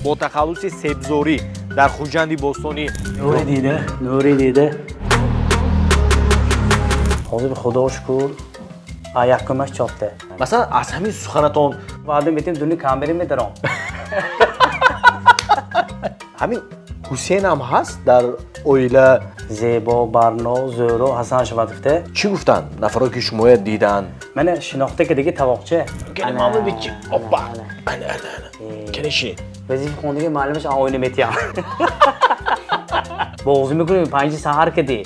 با تخلص سبزوری در خوجند باستانی. نوری دیده حاضر به خدا شکر یکمش چاپته مثلا از همین سخنتون وعده میتیم دونی کامری میدارم همین حسین هم هست در اویله زیبا برنا زورو حسن شباتفته چی گفتن نفرایی که شما دیدن من شناخته که دیگه توقچه گلی مامو بیچی اوپا انا کنشی وظیفه خوندگی معلمش آوینه میتیم بازی میکنیم 5 سحر که دی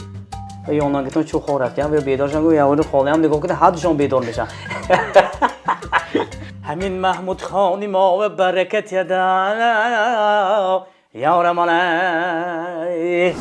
یا اونا گفتن چو خور رفتم یا بیدارشن گفت یا اون خاله هم نگاه کنه حدشون بیدار میشن همین محمود خانی ما و برکت یدا یارمانه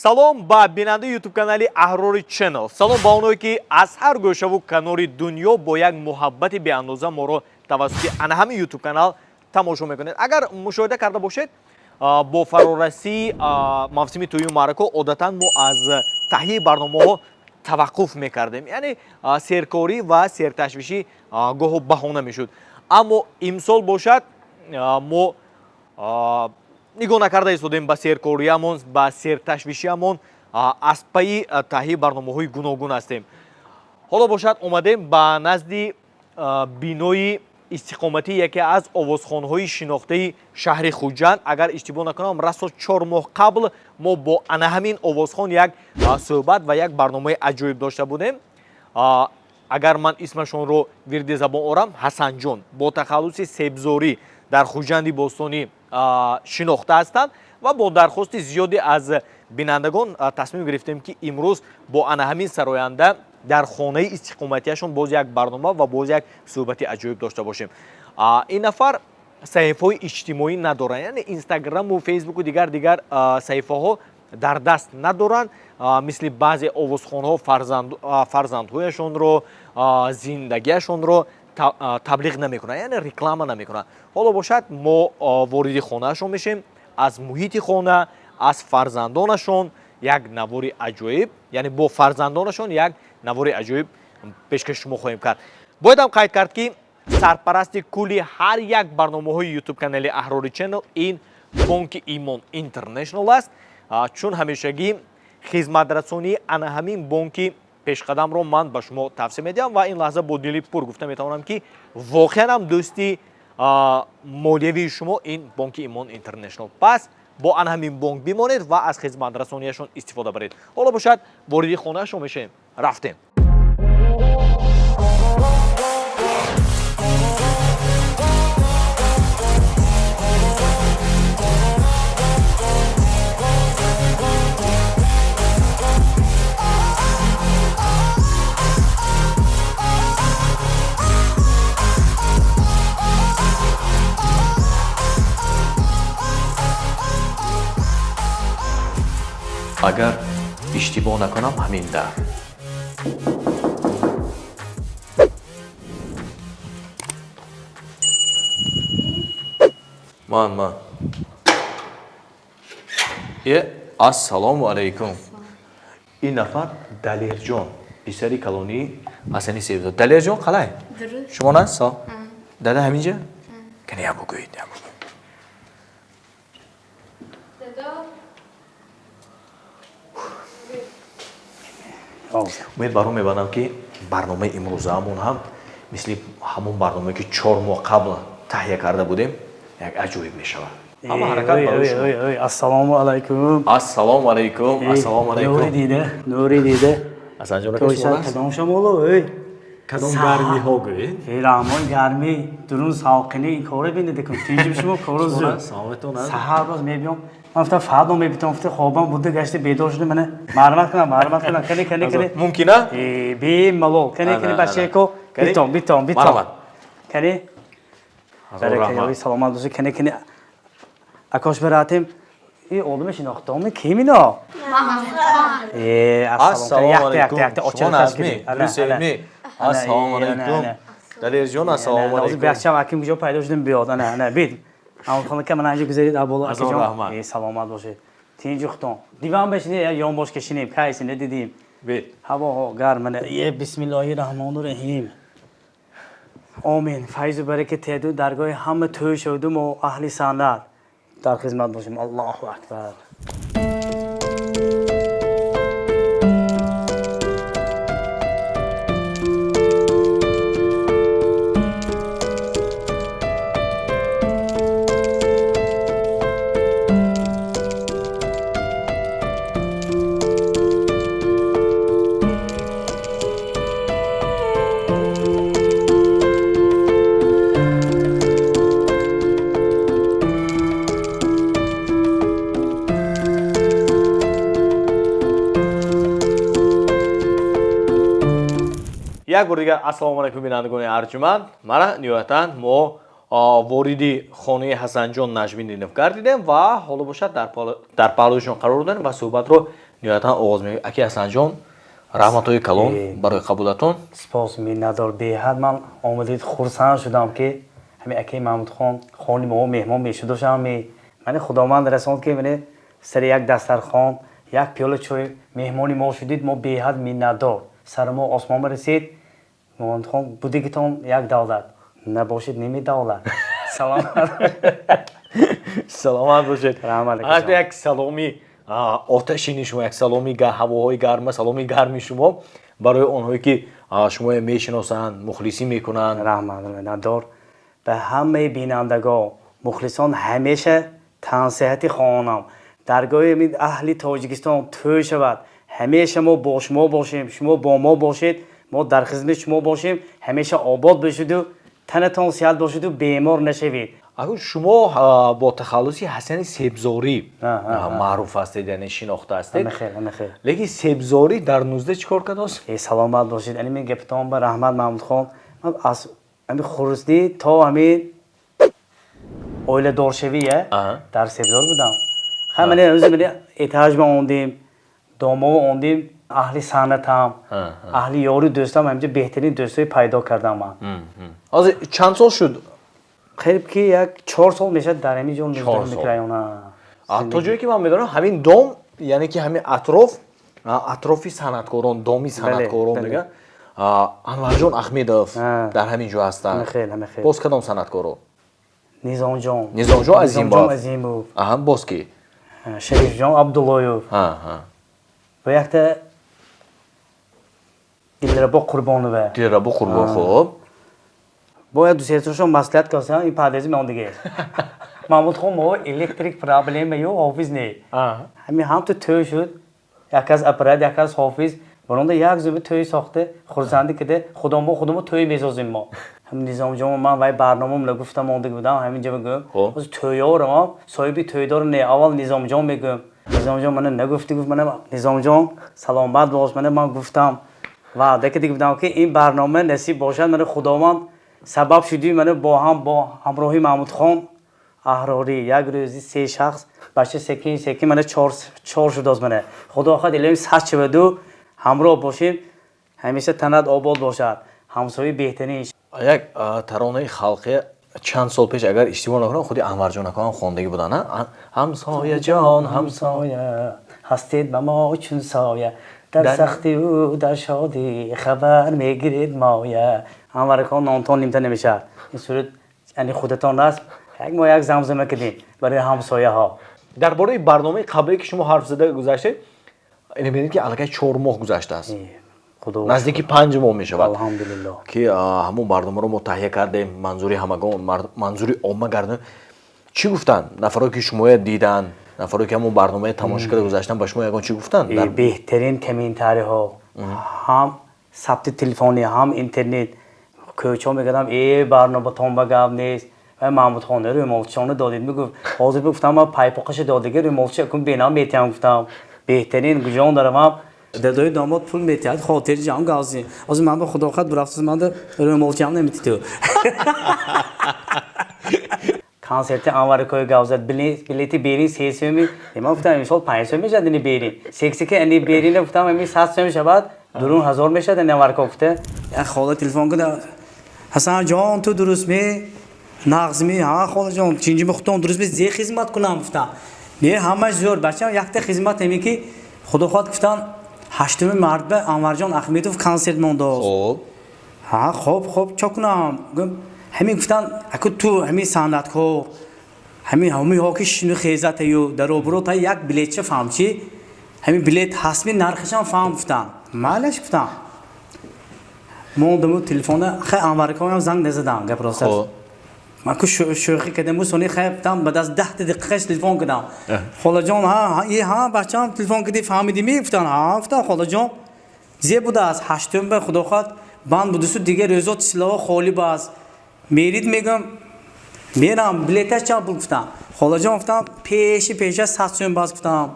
салом ба бинанда ютуб канали Аҳрори Channel. Салом ба оное ки аз ҳар гӯшаву канори дунё бо як муҳаббати беандоза моро тавассути ана ҳамин ютуб канал тамошо мекунед. Агар мушоҳида карда бошед, бо фарорасии мавсими тӯюм маърако одатан мо аз таҳияи барномаҳо таваққуф мекардем. Яъне серкорӣ ва серташвишӣ гоҳо баҳона мешуд. Аммо имсол бошад мо нигоҳ накарда истодем ба серкориямон, ба серташвишиямон аз пайи таҳияи барномаҳои гуногун ҳастем. ҳоло бошад омадем ба назди бинои истиқоматии яке аз овозхонҳои шинохтаи шаҳри Хуҷанд. Агар иштибоҳ накунам, расо 4 моҳ қабл мо бо ана ҳамин овозхон як суҳбат ва як барномаи аҷоиб дошта будем. Агар ман исмашонро вирди забон орам, Ҳасанҷон бо тахаллуси себзорӣ дар Хуҷанди Бостонӣ шинохта ҳастанд ва бо дархости зиёде аз бинандагон тасмим гирифтем ки имрӯз бо ана ҳамин сароянда дар хонаи истиқоматиашон боз як барнома ва боз як суҳбати аҷоиб дошта бошем. Ин нафар саҳифаҳои иҷтимоӣ надоранд, яъне инстаграму фейсбуку дигар саҳифаҳо дар даст надоранд, мисли баъзе овозхонҳо фарзандҳояшонро, зиндагиашонро таблиғ намекунанд, яъне реклама намекунанд. ҳоло бошад мо вориди хонаашон мешем, аз муҳити хона, аз фарзандонашон як навори аҷоиб, яъне бо фарзандонашон як навори аҷоиб пешкаши шумо хоҳем кард. Боядам қайд кард ки сарпарасти кулли ҳар як барномаҳои ютуб канали Аҳрори Channel ин Бонки Имон International аст. Чун ҳамешагӣ хизматрасонии ана ҳамин бонки пешқадамро ман ба шумо тавсия медиҳам ва ин лаҳза бо дили пур гуфта метавонам ки воқеан ҳам дӯсти молиявии шумо ин Бонки Имон International. Пас бо ана ҳамин бонк бимонед ва аз хизматрасонияшон истифода баред. ҳоло бошад вориди хонаашон мешем. Рафтем. агар иштибоҳ накунам ҳамин дар ман ассалому алайкум. ин нафар Далерҷон писари калонии Ҳасани Себзор. Далерҷон қалай? Шумо наст? Дада ҳаминҷа? Кани як бигӯед. умед бар он мебандам ки барномаи имрӯзаамон ҳам мисли ҳамон барномае ки 4 моҳ қабл таҳия карда будем як аҷоиб мешавад. ҳама ҳаракат барои шумо. Ассалому алайкум. Ассалому алайкум. Ассалому алайкум. нури диде Асанҷон ака шумо кадом шамоло кадом гармиҳо гӯед? ҳерамон гарми дурун савқини ин коро бинеде кун тинҷим шумо коро зӯд салометон аст. саҳар роз мебиём من گفتم فردا میبینم گفته خوابم بوده گشته بیدار شده من مرمت کنم کنی ممکنه بی ملو کنی بچه کو بیتام مرحبا کنی برای سلامت باشه کنی اکاش براتیم این اولم شناختم کیمینا السلام علیکم شما نظمی سلمی السلام علیکم دلیرجان السلام علیکم بچه‌م اکی کجا پیدا شدیم بیاد نه بید اما خانم که من اینجا گذارید ابولا از رحمت سلامت باشه تینجو ختم دیوان بشینید یا یوم باش کشینیم کایسی ندیدیم بید هوا گرمه یه بسم الله الرحمن الرحیم آمین فیض و برکت تهدو درگاه همه توی شدیم و اهل سنت در خدمت باشیم الله اکبر یک بار دیگر السلام علیکم بینندگان ارجمند مرا نیاتن ما واردی خانه حسن جان نجمی کردیم و حالا باشد در پهلویشان قرار دادیم و صحبت رو نیاتن آغاز می‌کنیم اکی حسن جان رحمت‌های کلام برای قبولتون سپاس می‌ندار به حد من آمدید خرسند شدم که همین اکی محمود خان خانه ما مهمان میشد داشتم من خداوند رساند که من سر یک دسترخوان یک پیاله چای مهمانی ما شدید ما به حد می‌ندار سر ما آسمان رسید محمود خان بودگیتون یک دولت نباشید نمی دولت سلامت باشید رحمت از یک سلامی آتشین شما یک سلامی هواهای گرم سلامی گرمی شما برای آنهایی که شما میشناسند مخلصی میکنند رحمت ندار به همه بینندگان مخلصان همیشه تنصیحتی خواهم درگاه اهل تاجیکستان توی شود همیشه ما با شما باشیم شما با ما باشید ما در خدمت شما باشیم همیشه آباد باشید و تنتان سیاد باشید و بیمار نشوید اگر شما با تخلصی حسن سبزاری معروف هستید یعنی شناخته هستید خیر لیکن سبزاری در 19 چیکار کرده است سلامت باشید یعنی من گفتم به رحمت محمود خان من از همین خورستی تا همین اویل دارشویه در سبزار بودم همین روز من اتحاج ما اوندیم دامو اوندیم اهل سنت هم اهل یاری دوستم همینجا بهترین دوستای پیدا کردم من از چند سال شد خیلی که یک 4 سال میشه در همین جون میکرایونه تا جایی که من میدونم همین دام یعنی که همین اطرافی صنعتکاران دامی صنعتکاران دیگه انور جان احمدوف در همین جا هستن خیلی باز کدام صنعتکارا نظام جان عظیم باز کی شریف جان عبداللهیوف و یک تا دلربا قربان خوب باید دوستیشون مسئولیت کسی این پردازی من دیگه محمود خان ما الکتریک پرابلم یو حافظ نه همین هم تو شد یک از اپرات یک از حافظ برنده یک زوبه توی ساخته خورسندی کده خودمو توی میسازیم ما هم نظام جان من وای برنامه‌ام گفتم مونده بودم همینجا بگم از تویارم صاحبی تویدار نه اول نظام جان میگم نظام جان من نگفتی گفت من نظام جان سلامت باش من گفتم و دیگه گفتم که این برنامه نصیب باشد من خداوند سبب شدی من با همراهی محمود خان احراری یک روزی 3 شخص بچه سکی من 4 شد از من خدا خواهد الهی صحت شود و همراه باشیم همیشه تنت آباد باشد همسایه بهترین یک ترانه خلقی چند سال پیش اگر اشتباه نکنم خودی انور جان هم خواندگی بودن نه همسایه جان همسایه هستید به ما چون سایه در سختی و در شادی خبر میگیرید مایه انور خان نانتون نیمته نمیشه این صورت یعنی خودتان راست یک زمزمه کردیم برای همسایه ها درباره برنامه قبلی که شما حرف زده گذشته اینو ببینید که الگه 4 ماه گذشته است نزدیکی 5 ماه میشود الحمدلله که همون برنامه رو ما تهیه کردیم منظوری همگان منظوری عامه کردیم چی گفتن نفرایی که شما دیدن نفرایی که همون برنامه تماشا کرده گذاشتن با شما یگان چی گفتن بهترین کامنتاری ها هم ثبت تلفنی هم اینترنت کوچو میگم ای برنامه تام بگم نیست و محمود خان رو مولچانه دادید میگفت حاضر گفتم ما پایپاقش دادگی رو مولچه کن بینام میتونم گفتم بهترین گوجان دارم هم دادوی داماد پول میتیاد خاطر جان گازی از من به خدا خود برافت من رو مولچان نمیتی تو کنسرت آمریکای گازد بلیتی بیرین 300 می من گفتم امسال 500 میشه دنی بیرین سکسی که انی بیرین گفتم امی 700 میشه بعد درون 1000 میشه دنی آمریکا گفته یا خاله تلفن کنه حسن جان تو درست می نغز می ها خاله جان چینجی مختون درست می زی خدمت کنم گفتم نه همش زور بچه‌م یک تا خدمت نمی کی خدا خود گفتن 8 مرتبه انور جان احمدوف کنسرت مونده خب ها خب چه کنم همین گفتن اکو تو همین صنعتکار همین ها که شنو خیزت یو در روبرو تا یک بلیت چه فهم چی همین بلیت حسبی نرخش هم فهم گفتن مالش گفتم موندم تلفن خیلی آمریکا هم زنگ نزدم گپ راست من که شوخی کردم موسونی خیلی بودم بعد از 10 دقیقه تلفن کردم خاله جان ها بچه‌ام تلفن کردی فهمیدی می گفتن گفتم خاله جان زی بود از 8 به خدا خود بند بود سو دیگه روزات سلاح خالی باز میرید میگم میرم بلیتش چند پول گفتم خاله جان گفتم پیش 100 باز گفتم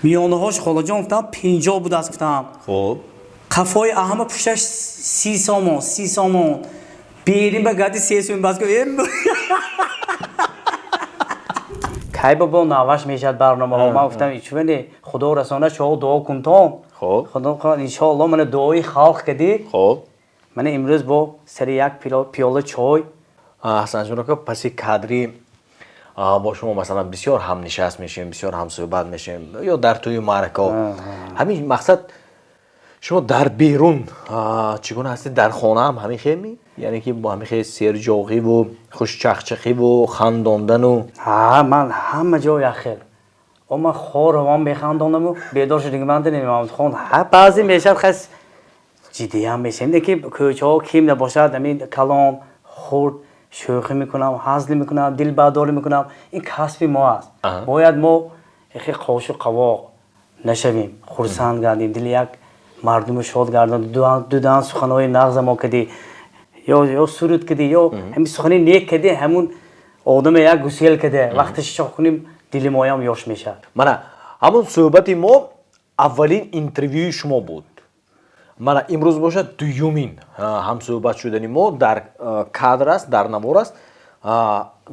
میانه هاش خاله جان گفتم 50 بود از گفتم خب کفای اهم پوشش 30 سامان بیریم به گادی 30 باز گفتم کی بابا نواش میشد برنامه ها ما گفتم ایچونه خدا رسانه شو دعا کنتم خب خدا خدا ان شاء الله من دعای خلق کردی خب من امروز با سر یک پیاله چای حسن جون که پس کادری با شما مثلا بسیار هم نشست میشیم بسیار هم صحبت میشیم یا در توی معرکه همین مقصد شما در بیرون چگونه هستید در خانه هم همین خیلی یعنی که با همین خیلی سرجاقی و خوش چخچخی و خنداندن و من همه جای اخیر اما خور هم بخندانم و بیدار شدیم من نمیام خون بعضی میشه خاص جدی هم میشه اینه که کوچه ها کیم نباشد همین کلام خورد شوخی میکنم هزلی میکنم دل برداری میکنم این کسب ما است باید ما خیلی خوش و قواق نشویم خرسند گردیم دل یک مردم شاد گردن دو دان سخنهای نغز ما کدی یا سرود کدی یا همین سخنی نیک کدی همون آدم یک گسیل کده وقتش چه کنیم دل ما هم یاش میشه من همون صحبتی ما اولین اینترویو شما بود من امروز باشه دویومین هم صحبت شدنی ما در کادر است در نوار است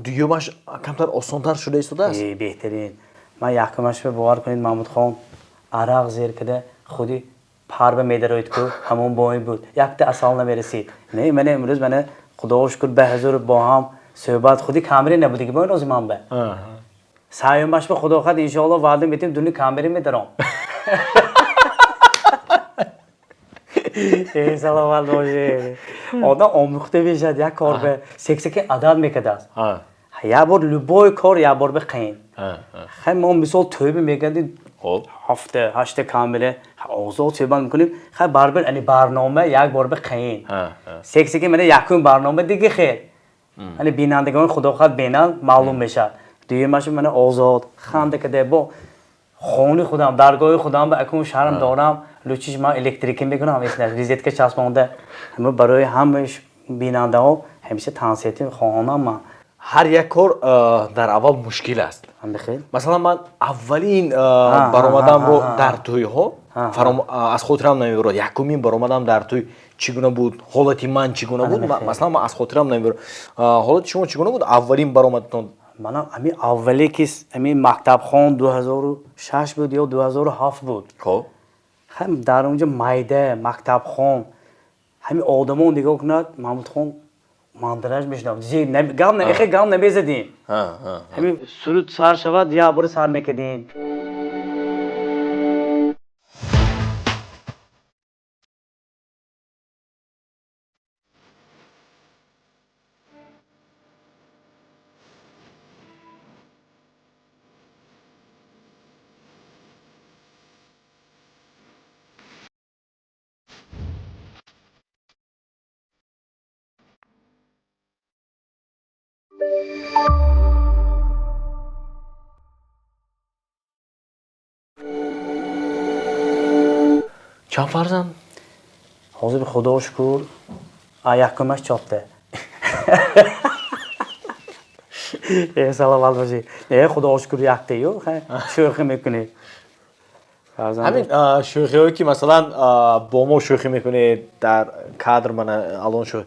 دویومش کمتر آسان‌تر شده است بهترین من یکمش به باور کنید محمود خان عرق زیر کده خودی پر به میدروید که همون بایی بود یک تا اصال نمیرسید نه من امروز من خدا شکر به حضور با هم صحبت خودی کامری نبودی که باید آزمان به سعیم باش به خدا خود انشاءالله وعده میتیم دونی کامری میدارم ای سلام باشه آدم آموخته بشد یک کار به سکسی که عدد میکده است یا بار لبای کار یا بار به قین خیلی ما مثال توبه میگردیم هفته 8 کامله آزاد صحبت میکنیم خیلی بربر یعنی برنامه یک بار به قین سکسی که من یکم برنامه دیگه خیر یعنی بینندگان خدا خود بینن معلوم میشه دویمش من آزاد خنده کده با خونی خودم درگاه خودم به اکون شرم دارم لوچیش من الکتریکی میکنم همیشه ریزیت که چسبانده همه برای همش بیننده ها همیشه تنسیتی خواهانم من هر یک کار در اول مشکل است مثلا من اولین برآمدم رو در توی ها از خاطرم نمیبرد یکمین برآمدم در توی چگونه بود حالتی من چگونه بود مثلا من از خاطرم نمیبرد حالت شما چگونه بود اولین برآمدتون من همین اولی که همین مکتب خان 2006 بود یا 2007 بود خب هم در اونجا مایده مکتب خان همین آدمان نگاه کند محمود خان ماندرج میشدم گام نمیزدیم همین سرود سر شود یا بر سر میکردیم چند فرزند؟ حاضر به خدا شکر یکمش چاپته سلامت باشی. نه خدا شکر یک تیو شوخی میکنی. همین شوخی‌هایی که مثلا با ما شوخی میکنه در کادر من الان شو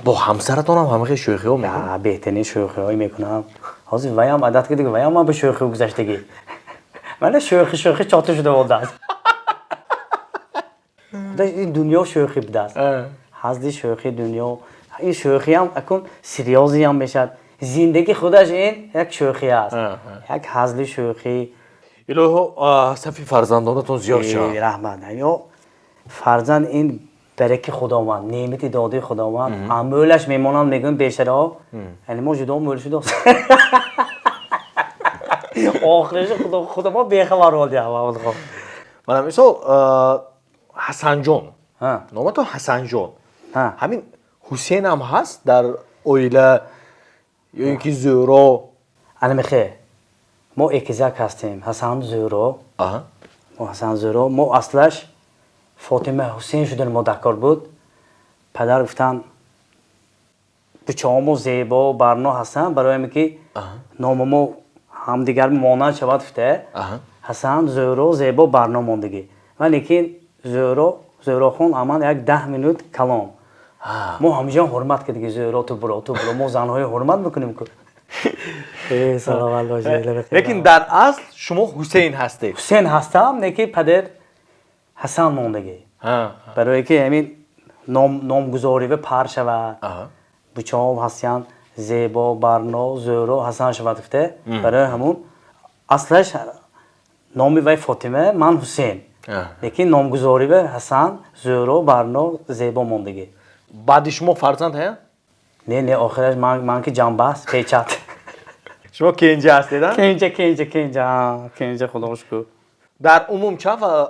با همسرتون هم همه شوخی‌ها میکنه. نه بهترین شوخی‌هایی میکنم. حاضر ویام عادت کردی ویام ما به شوخی گذشتگی. من شوخی چاته شده بود است. این دنیا شوخی بوده است. حاضر شوخی دنیا این شوخی هم اکن سریازی هم میشد. زندگی خودش این یک شوخی است. یک حاضر شوخی. الهو صفی فرزندانتون زیاد شد. رحمت یا فرزند این برکت خداوند نعمت داده خداوند عملش میمونن میگن بیشترها یعنی ما جدا مول شده آخرش خدا ما بیخبر ولی اول خب من مثلا حسن جان نام تو حسن جان همین حسین هم هست در اویله یا اینکه زورا انا میخه ما اکیزک هستیم حسن زورا ما حسن زورا ما اصلش فاطمه حسین شدن مدکر بود پدر گفتن بچه‌مو زیبا و برنا هستن برای اینکه ناممو همدیگر مانند شود گفته حسن زورا زیبا برنا موندگی ولی زورا خون امان یک 10 minut کلام ما همیشه حرمت کردیم زورا تو برو ما زنهای حرمت میکنیم که سلام علیکم لیکن در اصل شما حسین هستید حسین هستم نیکی پدر حسن موندگی برای که همین نامگذاری و پر شود بچه‌ها هستن زیبا برنا زورا حسن شود گفته برای همون اصلش نامی وی فاطمه من حسین لیکن نامگذاری و حسن زورا برنا زیبا موندگی بعد شما فرزند هست؟ نه آخرش من که جنبه است پیچت شما کنجه هستید؟ کنجه خدا شکر در عموم چه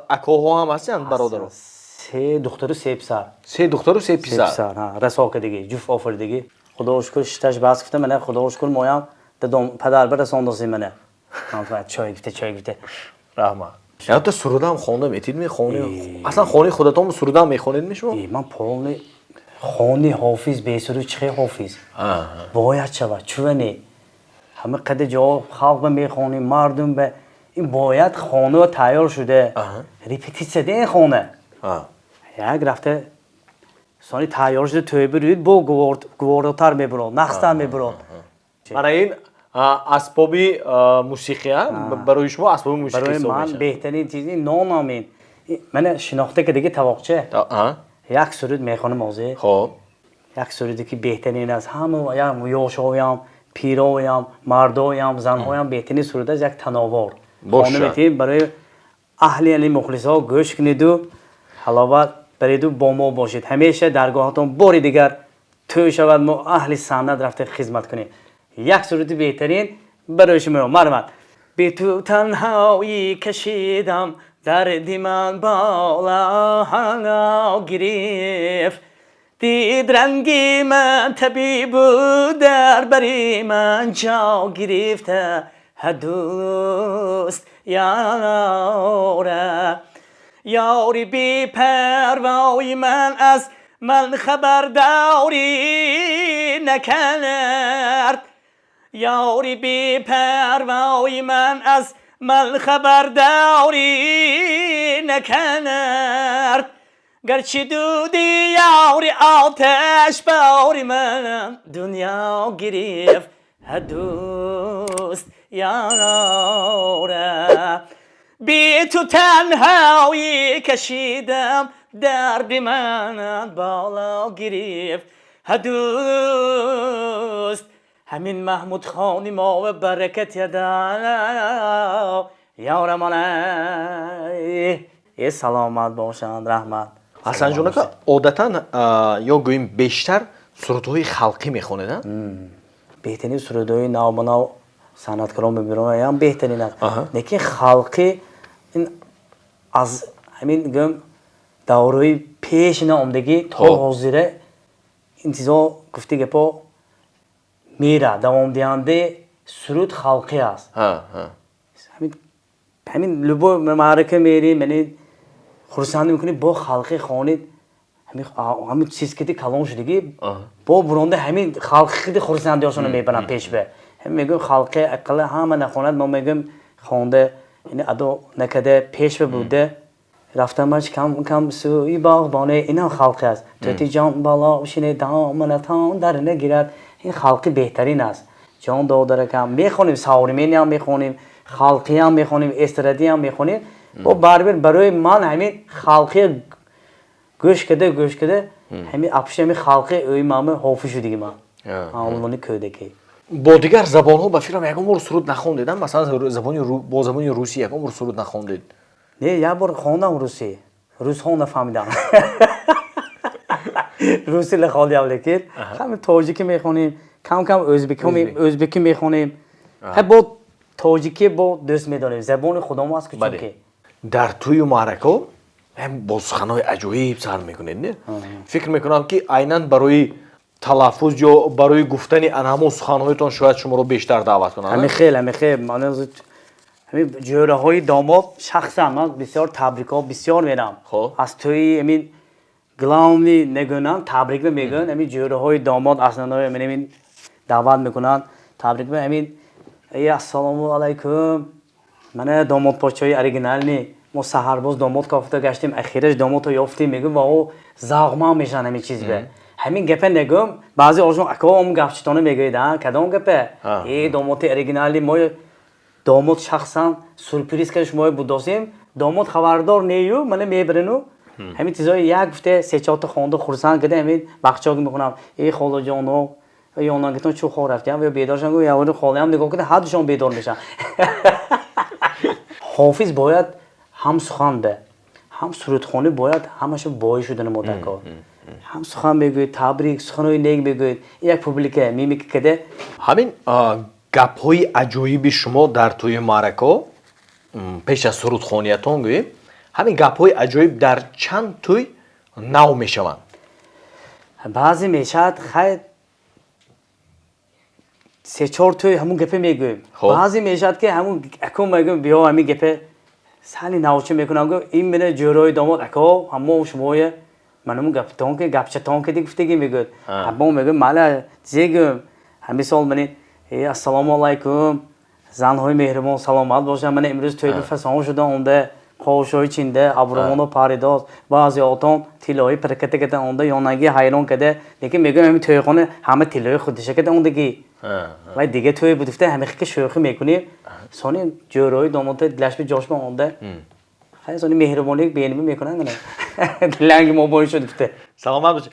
اکاها هم هستن برادرها؟ 3 دختر و 3 پسر 3 دختر و 3 پسر رساک دیگه جفت آفریدگی خدا شکر شتاش باز گفته منه خدا شکر مایم دادم پدر برساندازی منه من چای گفته رحمت یا تو سروده هم خونده میتید میخونی اصلا خونی خودتون سروده هم میخونید میشو من پولنی خونی حافظ بیسرو چخه حافظ باید شود چونه همه قد جا خلق میخونی مردم به این باید خانه تیار شده ریپیتیسه این خانه یک رفته سانی تیار شده توی برید با گوارداتر میبرون نخستر میبرون برای این اسبابی موسیقی برای شما اسبابی موسیقی برای من بهترین چیزی نامین من شناخته که دیگه توقچه یک سرود میخوانم موزه خب یک سرودی که بهترین از همه یاشاویم پیراویم مرداویم زنهایم بهترین سرود از یک تناور خانم برای اهل علی مخلصا گوش کنید و حلاوت برید و با ما باشید همیشه درگاهتون باری دیگر توی شود ما اهل سند رفته خدمت کنیم یک سرود بهترین برای شما مرمت به تو تنهایی کشیدم دردی من بالا گرفت دید رنگی من طبیب در بری من جا گرفته دوست یاری بی پروای من از من خبرداری نکرد یاری بی پروای من از من خبرداری نکرد گرچه دودی یاری آتش باری من دنیا گرفت دوست یاره بی تو تنهایی کشیدم دردی من بالا گرفت دوست همین محمود خانی ما و برکت یدا یارمانه یه سلامت باشند رحمت حسن جون که عادتا یا گوییم بیشتر سرودهای خلقی میخونه نه؟ بهترین سرودهای نو به نو صنعتکاران میبرن هم بهترین است لیکن خلقی این از همین گم دوره پیش آمدگی تا حاضره این چیزا گفته که پا میره دوام دهنده سرود خلقی است همین لبو معرکه میریم یعنی خرسندی میکنید با خلقی خوانید همین چیز که کلام شدگی با برونده همین خلقی خرسندی هاشون میبرن پیش به میگم خالقی اقل همه نخوند ما میگم خونده این ادا نکده پیش بوده رفتمش کم سوی باغبانه اینا خالقی است توتی جان بالا بشینه دامنتان در نگیرد این خالقی بهترین است جان دادر کم میخونیم ساورمینی هم میخونیم خالقی هم میخونیم استرادی هم میخونیم و برای من همین خالقی گوش کده همین اپش همین خالقی اوی مامه حافظ شو دیگه ما اونونی کودکی با دیگر زبان ها به فیلم یک عمر سرود نخوندیدم مثلا با زبان روسی یک عمر سرود نخوندید نه یه بار خوندم روس نفهمیدم روسی لخالیام لیکن همین تاجیکی میخونیم کم ازبکی میخونیم با تاجیکی با دوست میدانیم زبان خودمون است که چون در توی معرکه هم با سخنهای عجیب سر میکنید نه فکر میکنم که عیناً برای تلفظ یا برای گفتن همون سخنهایتان شاید شما رو بیشتر دعوت کنن همین خیلی من همین جوره های داماد شخصا من بسیار تبریک‌ها بسیار میدم از توی همین گلامی نگونن تبریک میگن همین جوره های داماد اصلا همین دعوت میکنن تبریک همین السلام علیکم من داماد پاچای اوریجینال نی ما سحرباز داماد کافته گشتیم اخیرش داماد رو یافتیم میگم واو زغما میشن همین چیز به همین گپه نگم بعضی آشون اکوام گپچتونه میگیدن کدام گپه ای داماد اوریجینالی ما داماد شخصا سورپرایز کردش ما بودیم داماد خبردار نیو من میبرنو همین چیزای یک گفته سه چهار تا خونده خرسان کده همین بخچاگ میکنم ای خاله جانو یا اونا گفتن چه خور رفتم یا بیدارشن گفت یا اون خاله هم نگاه کنه حدشون بیدار میشن حافظ باید هم سخن به هم سرودخوانی باید همش وای شدن مدکا هم سخن بگوید تبریک سخنای نیک بگوید یک پوبلیک میمیک کده همین گپ‌های عجایب شما در توی معرکه پیش از سرودخوانیتون گوییم همین گپ‌های عجایب در چند توی نو میشوند بعضی میشد خیلی سه چهار توی همون گپه میگویم بعضی میشد که همون اکو میگم بیا همین گپه سالی نوچه میکنم گفت این منه جورای داماد اکو همون شمایه منم گفتم که گپچتون که دیگه میگه همون میگم مالا زیگم همین سال منی السلام علیکم زنهای مهربان سلامت باشن من امروز توی فسان شدم اونده خوشای چینده ابرومونو پاریداز بعضی آتون تیلای پرکته کده اونده یونگی حیران کده دیگه میگم همین توی خونه همه تیلای خودشه کده اوندگی ولی دیگه توی بودفته همه که شوخی میکنیم سونی جورای داماد دلش به جاش به اونده خیلی سونی مهربانی بینیم میکنن نه لنگ ما باید شده سلامت باشه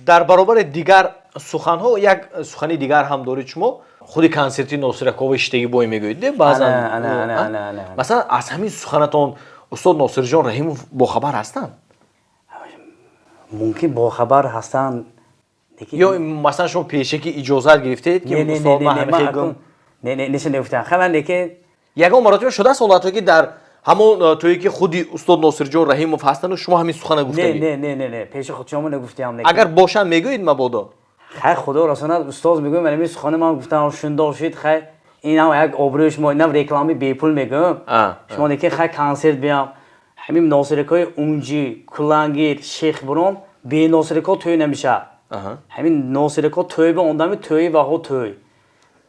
در برابر دیگر سخنها یک سخنی دیگر هم دارید شما خودی کنسرتی ناصرکوف اشتگی بای میگوید بعضا مثلا از همین سخنتون استاد ناصر جان رحیموف با خبر هستن ممکن با خبر هستن یا مثلا شما پیشه که اجازه گرفتید که استاد ما همه خیلی نه نشه نگفتن خبر که یگان مراتب شده سالات که در همون تویی که خودی استاد ناصر جان رحیموف هستن و شما همین سخن گفتید نه پیش خود شما نگفتم اگر باشن میگوید مبادا خیلی خدا راسانه استاد میگم من میس خانه من گفتم شوندا شید خیلی اینا یک آبروی شما اینا رکلامی بی پول میگم شما دیگه خیلی کنسرت بیام همین ناصرکای اونجی کلانگیر شیخ برام بی ناصرکا توی نمیشه همین ناصرکا توی به اندام توی و ها توی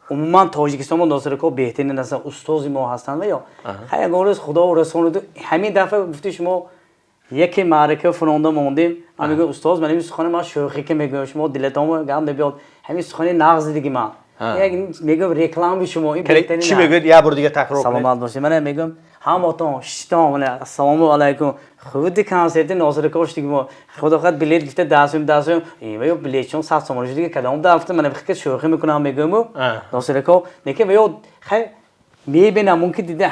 عموما تاجیکستان و ناصرکا بهترین هستن استاد ما هستن و یا خیلی گروه خدا رسانید همین دفعه گفتی شما یکی معرکه فرانده موندیم من میگم استاد من این سخن ما شوخی که میگم شما دلتامو گام نمیاد همین سخن نغز دیگه من میگم رکلام شما این بهترین چی میگید یه بار دیگه تکرار کنید سلامت باشید من میگم همتون شتام السلام علیکم خودی کنسرت ناصرکوف دیگه خدا خود بلیط گفته دستم ایو بلیطشون 7 سومش دیگه کدام دفعه من فکر شوخی میکنم میگم ناصرکوف دیگه میاد خیلی میبینم ممکن دیده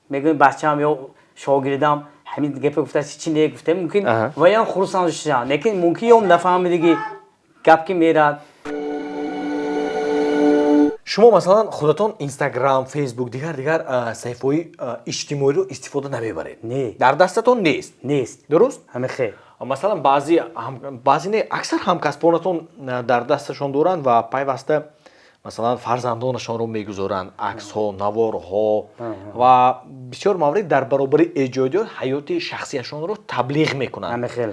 میگم بچه‌ام یا شاگردم همین دیگه گفته چی نگفته ممکن ویان خرسان شدن لیکن ممکن اون نفهم دیگه گپ کی میراد شما مثلا خودتون اینستاگرام فیسبوک دیگر صفحه‌های اجتماعی رو استفاده نمیبرید نه در دستتون نیست درست همه خیر مثلا بعضی نه اکثر همکسبانتون در دستشون دارن و پیوسته مثلا فرزندانشان رو میگذارن عکس ها نوار ها و بسیار موارد در برابر ایجادیات حیات شخصیشان رو تبلیغ میکنن همه خیر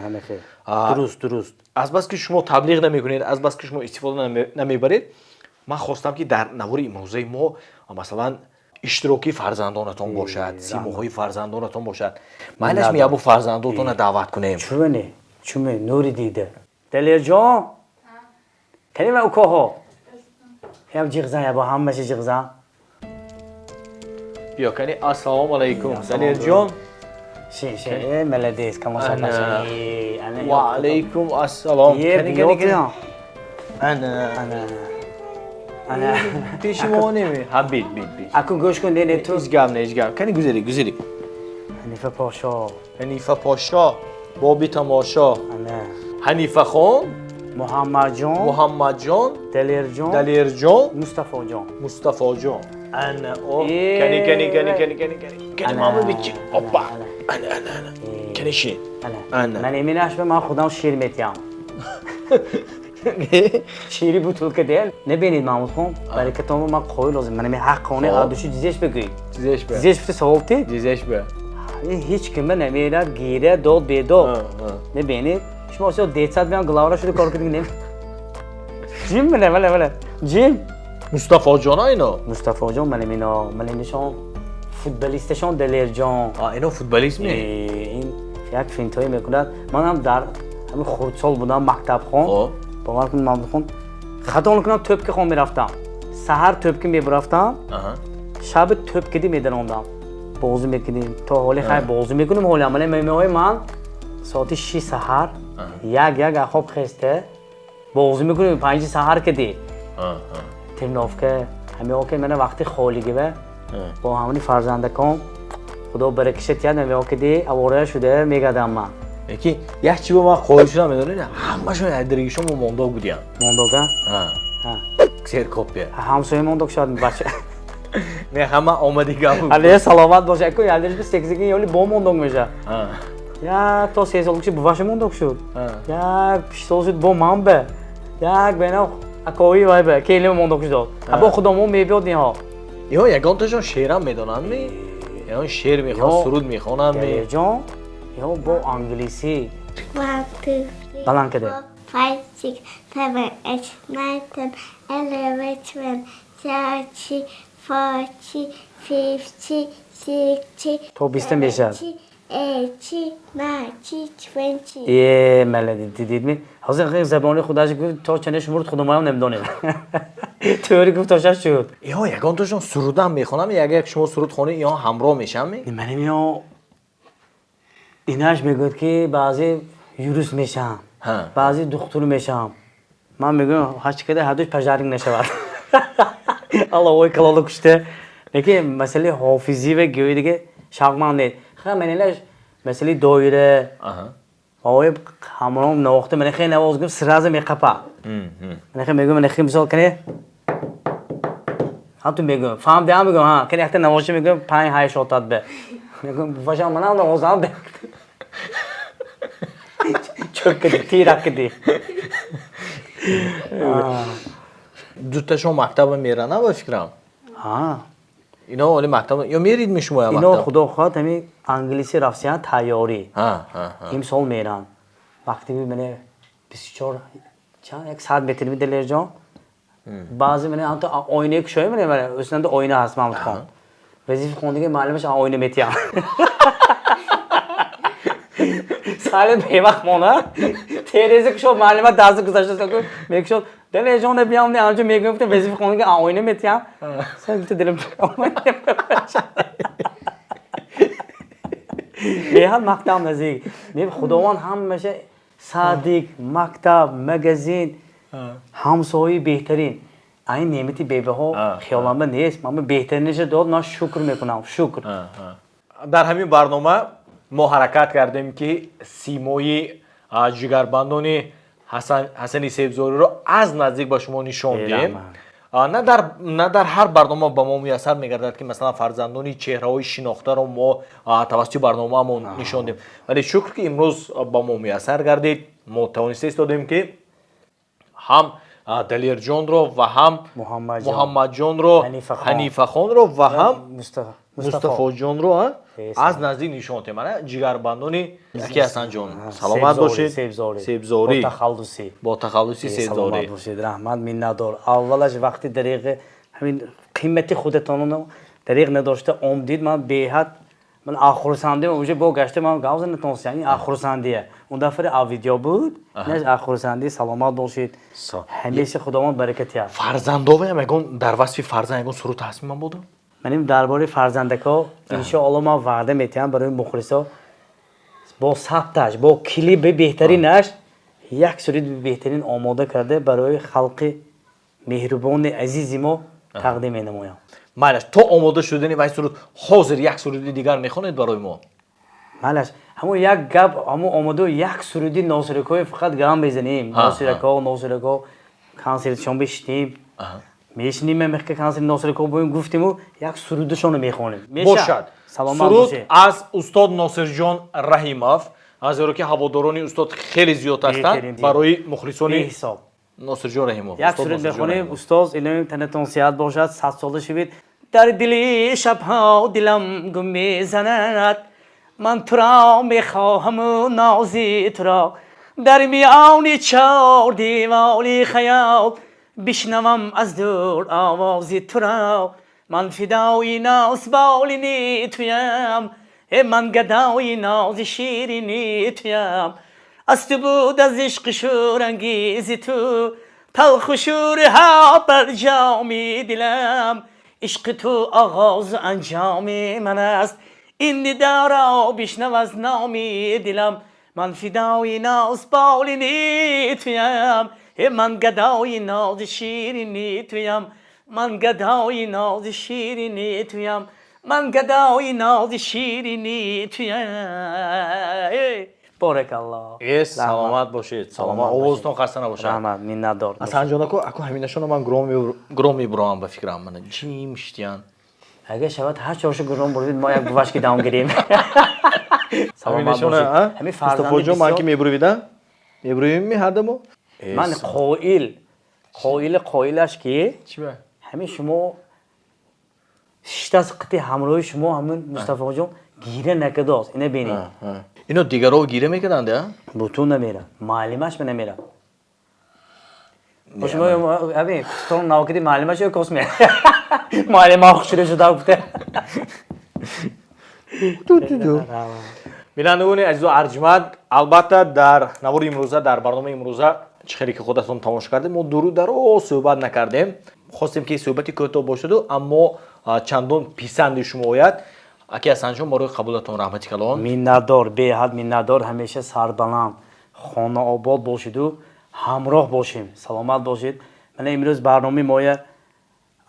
درست از بس که شما تبلیغ نمیکنید از بس که شما استفاده نمیبرید من خواستم که در نوار امروزه ما مثلا اشتراکی فرزندانتون باشد، سیماهای فرزندانتون باشد. مایلش میابو فرزندانتون دعوت کنیم. چونه نوری دیده. دلیر جان کنیم اوکه ها هم جیغزن یا با هم مشه جیغزن بیا کنی السلام علیکم دلیر جان. شی ملدیس کما سپاسی و علیکم السلام. کنی انا پیش ما نمی هم بید اکو گوش کن دینه تو هیچ گم کنی گذری حنیفه پاشا بابی تماشا حنیفه خان محمد جان دلیر جان مصطفی جان انا او کنی مامو بیچی اوپا انا کنی شی من امینش به من خودم شیر میتیم شیری بود که دیل نبینید محمود خان برای که تو ما قوی لازم من حق خانه قدوشی دیزش بگی دیزش بته سوالتی دیزش به هیچ کمه نمیره گیره داد بیداد نبینید شما اصلا دیت بیان گلاورا شده کار کنید نمی جیم بله جیم مصطفی جان اینا مصطفی جان من اینشان فوتبالیستشان دلیر جان اینا فوتبالیست می این یک فینتایی میکنند من هم در همین خردسال بودم مکتب خون باور کن محمود خان خطا نکنم توپ خون میرفتم سحر توپ میبرفتم شب توپ کدی میدراندم بازی میکنیم تا حالی خیر بازی میکنیم حالی عمل میمهای من ساعت 6 سحر یک خواب خسته بازی میکنیم 5 سحر کدی ترناف که همه اوکی من وقتی خالی گیبه با همونی فرزندکام خدا برکشت یاد نمی کدی اواره شده میگدم من یکی یک چی با من خواهی شدم میدونی همشون ادریگیشون با مونداگ بودیم مونداگه؟ کسیر کپیه همسایه مونداگ شاید بچه نه همه آمدگی بود علیه سلامت باشه اکو یادش به سکسیگی یالی با مونداگ میشه یک تا 3 سال کشی بوفش مونداگ شد یک 5 سال شد با من به یک بینه اکوی وای به کلی مونداگ شد با خودمون میبیاد نیها یگان تاشون شیرم میدونن می یا شعر میخوان سرود میخوانن می جان یا با انگلیسی بلند کده 5 6 7 8 9 10 11 12 13 14 15 16 تو 20 میشه 18 19 20 یه ملدی دیدید می حاضر غیر زبان خودش گفت تا چنش مرد خودم هم نمیدونم تئوری گفت تاشش شد یا یگان تاشون سرودم میخوانم یک شما سرود خونه یا همراه میشم می من میام ایناش میگه که بعضی یوروس میشم بعضی دکتر میشم من میگم هاش کده هدوش پجارینگ نشود الله وای کلالا کشته نکه مسئله حافظی و گویی دیگه شاگمان نید خیلی منیلش مسئله دایره آوای همون نوخته من خیلی نواز گفت سراز میقپا من خیلی میگم من خیلی مثال کنه هم تو میگم فهم دیام میگم ها کنه احتمال نوازش میگم 5 های شوتات به میگم بفاشم منم نوازم به çok تیرک کدی دوتاشون مکتب میرن نه با فکرم اینا ولی مکتب یا میرید میشما یا مکتب اینا خدا خواهد همین انگلیسی رفتن تیاری این سال میرن وقتی من 24 چند یک ساعت بهتری دلیر جان بعضی من حتی آینه کشوی من اصلا تو آینه هست محمود خان وظیفه خوندگی معلمش آینه میتیام سال بیوقت مونه تریزی کشو معلومات درس گذاشته که میگشون دل جان بیام نه آنجا میگفت وظیفه خونگی آینه میتیام سال تو دلم به هم مکتب نزدیک نیم خداوند هم میشه صادق مکتب مگزین همسایه بهترین این نعمتی بیبه ها خیالم نیست من بهترینش داد من شکر میکنم شکر در همین برنامه ما حرکت کردیم که سیمای جگربندان حسنی سیبزاری رو از نزدیک به شما نشان دهیم نه در هر برنامه به ما میسر میگردد که مثلا فرزندان چهره‌های شناخته رو ما توسط برنامه ما نشان دهیم ولی شکر که امروز به ما میسر گردید ما توانسته استادیم که هم دلیر جان رو و هم محمد جان رو حنیفه خان رو و هم мустафоҷонро аз наздик нишон дем. Мана ҷигарбандони Аки Ҳасанҷон. Саломат бошед. Себзори. Бо тахаллуси себзори. раҳмат, миннатдор. аввалаш вақти дариғи ҳамин қимати худатонро дариқ надошта омдид, ман беҳад من آخرسندی اونجا با گشته من گاوز نتونستم این آخرسندیه اون دفعه آویدیو بود نه آخرسندی سلامت باشید همیشه خداوند برکتی ها فرزندوه هم اگون در وصف فرزند اگون سرود تصمیم من بودم منیم درباره فرزندکا ان شاء الله ما وعده میتیم برای مخلصا با ثبتش با کلیپ بهترینش یک سرود بهترین آماده کرده برای خلق مهربان عزیز ما تقدیم نمایم مالش تو آماده شدنی و این سرود حاضر یک سرودی دیگر میخونید برای ما مالش همون یک گپ همون آماده یک سرودی ناصرکوی فقط گام بزنیم ناصرکو کنسرتشون بشنیم میشنیم میخک کنسرت ناصرکو بایم گفتیم و یک سرودشون میخونیم باشد سرود از استاد ناصر جان رحیمов از رو که هواداران استاد خیلی زیاد هستند برای مخلصان حساب ناصر جان رحیمов یک سرود بخونیم استاد اینو تنتون سیاد باشد 100 ساله شوید در دلی شبها دلم گم میزند من تو را میخواهم و نازی تو را در میان چار دیواری خیال بشنوم از دور آوازی تو را من فدای ناز بالینی تویم من گدای ناز شیرینی تویم از تو بود از عشق شورانگیز تو تلخ و شورها بر جامی دلم عشق تو آغاز و انجام من است این ندا را بشنو از نامی دلم من فدای ناز بالینی تویم من گدای ناز شیرینی تویم من گدای ناز شیرینی تویم من گدای ناز شیرینی تویم بارک الله سلامت باشید سلامت آوازتون خسته نباشه رحمت منتدار حسنجان اکو همینشون من گرام میبرم به فکرم من چی میشتیان اگه شود هر چهارشو گرام برید ما یک بوشکی دام گیریم سلامت باشید همین مصطفی جان من که میبرویدم میبرویم می هر دمو من قائلش که همین شما شتاز قطع همراه شما همون مصطفی جان گیره نکرده است اینو ببینید اینو دیگرها گیره میکردند بوتون نمیره معلمش نمیره شما ابی تو ناکدی معلمش یا کوس میره معلم آخشیده شده بوده بینندگان عزیز و ارجمند البته در نوار امروزه در برنامه امروزه چخیری که خودتون تماشا کردیم ما درو درو صحبت نکردیم خواستیم که صحبتی کوتاه باشه اما چندان پسند شما آید Аки Ҳасанҷон барои қабулатон раҳмати калон. Миннатдор, беҳад миннатдор, ҳамеша сарбаланд, хонаобод бошиду ҳамроҳ бошем. Саломат бошед. Мана имрӯз барномаи моя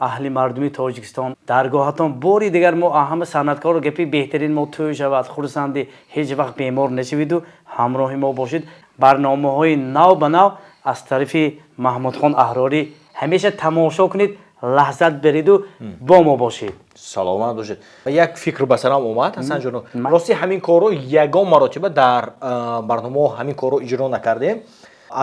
аҳли мардуми Тоҷикистон даргоҳатон бори дигар мо ҳама санъаткорро гапи беҳтарин мо тӯй шавад, хурсанди ҳеҷ вақт бемор нашавиду ҳамроҳи мо бошед. Барномаҳои нав ба нав аз тарафи Маҳмудхон Аҳрорӣ ҳамеша тамошо кунед, лаҳзат бериду бо мо бошед. саломат бошед. Як фикр ба сарам омад Ҳасанҷон. Рости ҳамин корро ягон маротиба дар барномаҳо ҳамин корро иҷро накардем.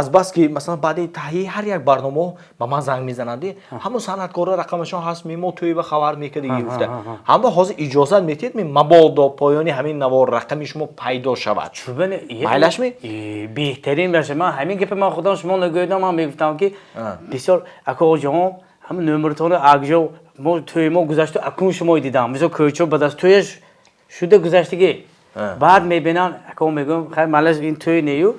Азбаски масалан баъди таҳии ҳар як барнома ба ман занг мезананд. Ҳамон санъаткорро рақамашон ҳаст мемо тӯй ба хабар мекарди гуфта. Ҳама ҳозир иҷозат метиҳед мабодо поёни ҳамин навор рақами шумо пайдо шавад. Майлаш ми? Беҳтарин баша. Ман ҳамин гапи ман худам шумо нагӯйдам, ман мегуфтам ки бисёр акоҷон ҳама номертони акҷо мо тӯи мо гузашта акун шумо дидам. Мисол кӯчо ба даст тӯяш шуда гузаштагӣ. Баъд мебинан ако мегӯям хайр малаш ин тӯй нею.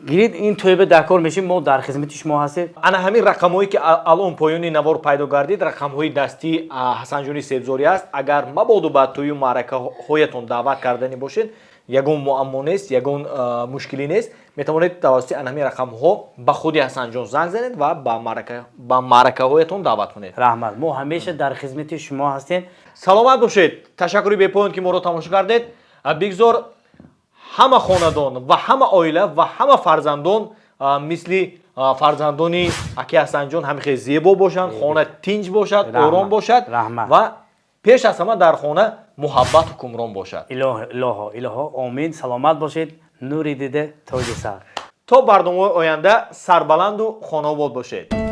گیرید این توی دکار میشیم ما در خدمت شما هستیم. انا همین رقمایی که الان پایانی نوار پیدا گردید رقم‌های دستی حسنجانی سبزوری است. اگر مبادا بعد توی معرکه هایتون دعوت کردنی باشید یگون معما نیست یگون مشکلی نیست میتوانید توسط ان همین رقم‌ها به خود حسنجان زنگ زنید و با معرکه هایتون دعوت کنید. رحمت ما همیشه در خدمت شما هستیم. سلامت باشید. تشکر بی پایان که ما رو تماشا کردید. بگذار همه خاندان و همه عائله و همه فرزندان مثل فرزندانی اکی حسنجان همیشه زیبا باشند، خانه تنج باشد، آرام باشد و پیش از همه در خانه محبت و کمران باشد. الها آمین. سلامت باشید. نوری دیده تاج سر. تا برنامه آینده سربلند و خانه آباد باشید.